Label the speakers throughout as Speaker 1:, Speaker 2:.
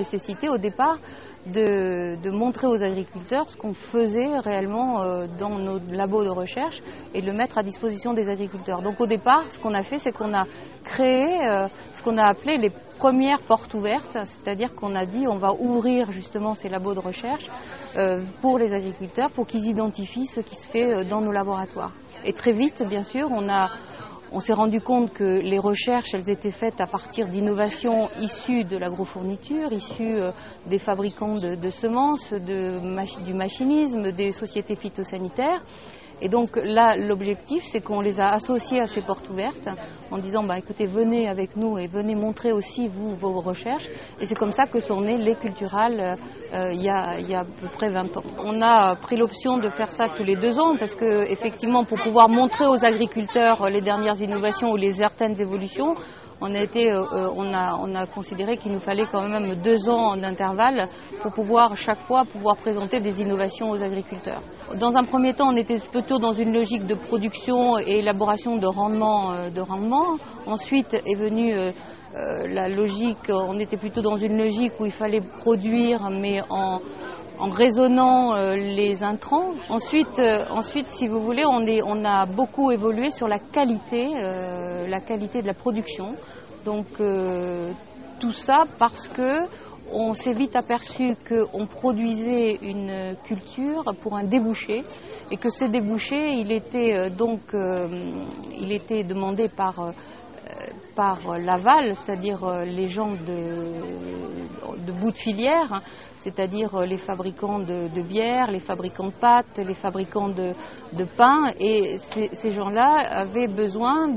Speaker 1: nécessité au départ de montrer aux agriculteurs ce qu'on faisait réellement dans nos labos de recherche et de le mettre à disposition des agriculteurs. Donc au départ, ce qu'on a fait, c'est qu'on a créé ce qu'on a appelé les premières portes ouvertes, c'est-à-dire qu'on a dit on va ouvrir justement ces labos de recherche pour les agriculteurs pour qu'ils identifient ce qui se fait dans nos laboratoires. Et très vite, bien sûr, on s'est rendu compte que les recherches, elles étaient faites à partir d'innovations issues de l'agrofourniture, issues des fabricants de semences, du machinisme, des sociétés phytosanitaires. Et donc là, l'objectif, c'est qu'on les a associés à ces portes ouvertes en disant écoutez, venez avec nous et venez montrer aussi vous vos recherches. Et c'est comme ça que sont nées les culturales il y a à peu près 20 ans. On a pris l'option de faire ça tous les 2 ans parce que effectivement, pour pouvoir montrer aux agriculteurs les dernières innovations ou les certaines évolutions, on a considéré qu'il nous fallait quand même 2 ans d'intervalle pour pouvoir chaque fois présenter des innovations aux agriculteurs. Dans un premier temps, on était plutôt dans une logique de production et élaboration de rendement. Ensuite est venue la logique, on était plutôt dans une logique où il fallait produire mais en raisonnant les intrants. Ensuite, si vous voulez, on a beaucoup évolué sur la qualité de la production. Donc tout ça parce que on s'est vite aperçu qu'on produisait une culture pour un débouché et que ce débouché, il était demandé par l'aval, c'est-à-dire les gens de bout de filière, c'est-à-dire les fabricants de bière, les fabricants de pâtes, les fabricants de pain. Et ces gens-là avaient besoin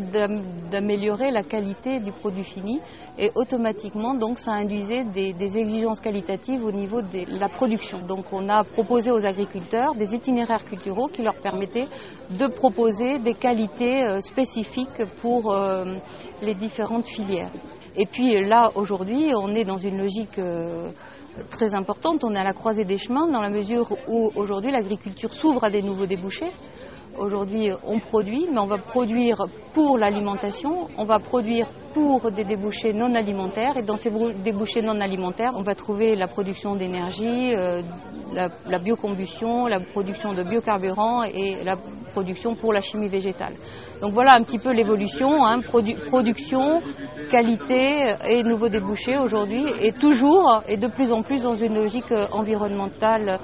Speaker 1: d'améliorer la qualité du produit fini. Et automatiquement, donc, ça induisait des exigences qualitatives au niveau de la production. Donc, on a proposé aux agriculteurs des itinéraires culturaux qui leur permettaient de proposer des qualités spécifiques pour les différentes filières. Et puis là, aujourd'hui, on est dans une logique très importante. On est à la croisée des chemins dans la mesure où aujourd'hui l'agriculture s'ouvre à des nouveaux débouchés. Aujourd'hui, on produit, mais on va produire pour l'alimentation, on va produire pour des débouchés non alimentaires. Et dans ces débouchés non alimentaires, on va trouver la production d'énergie, la biocombustion, la production de biocarburants et la production pour la chimie végétale. Donc voilà un petit peu l'évolution, production, qualité et nouveaux débouchés aujourd'hui, et toujours et de plus en plus dans une logique environnementale,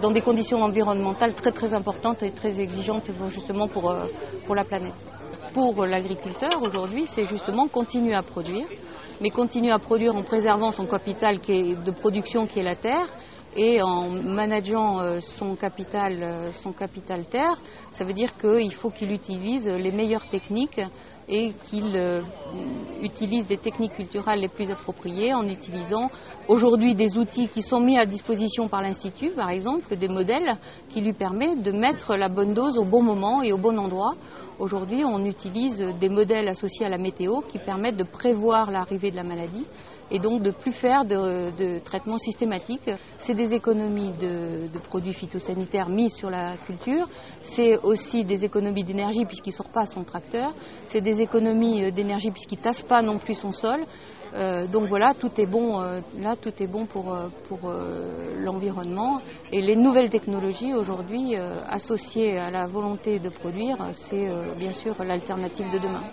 Speaker 1: dans des conditions environnementales très très importantes et très exigeantes justement pour la planète. Pour l'agriculteur aujourd'hui, c'est justement continuer à produire, mais continuer à produire en préservant son capital de production qui est la terre, et en manageant son capital terre. Ça veut dire qu'il faut qu'il utilise les meilleures techniques et qu'il utilise les techniques culturelles les plus appropriées en utilisant aujourd'hui des outils qui sont mis à disposition par l'Institut, par exemple, des modèles qui lui permettent de mettre la bonne dose au bon moment et au bon endroit. Aujourd'hui, on utilise des modèles associés à la météo qui permettent de prévoir l'arrivée de la maladie et donc de ne plus faire de traitement systématique. C'est des économies de produits phytosanitaires mis sur la culture, c'est aussi des économies d'énergie puisqu'il ne sort pas son tracteur, c'est des économies d'énergie puisqu'il ne tasse pas non plus son sol. Donc voilà, tout est bon, pour l'environnement. Et les nouvelles technologies aujourd'hui associées à la volonté de produire, c'est bien sûr l'alternative de demain.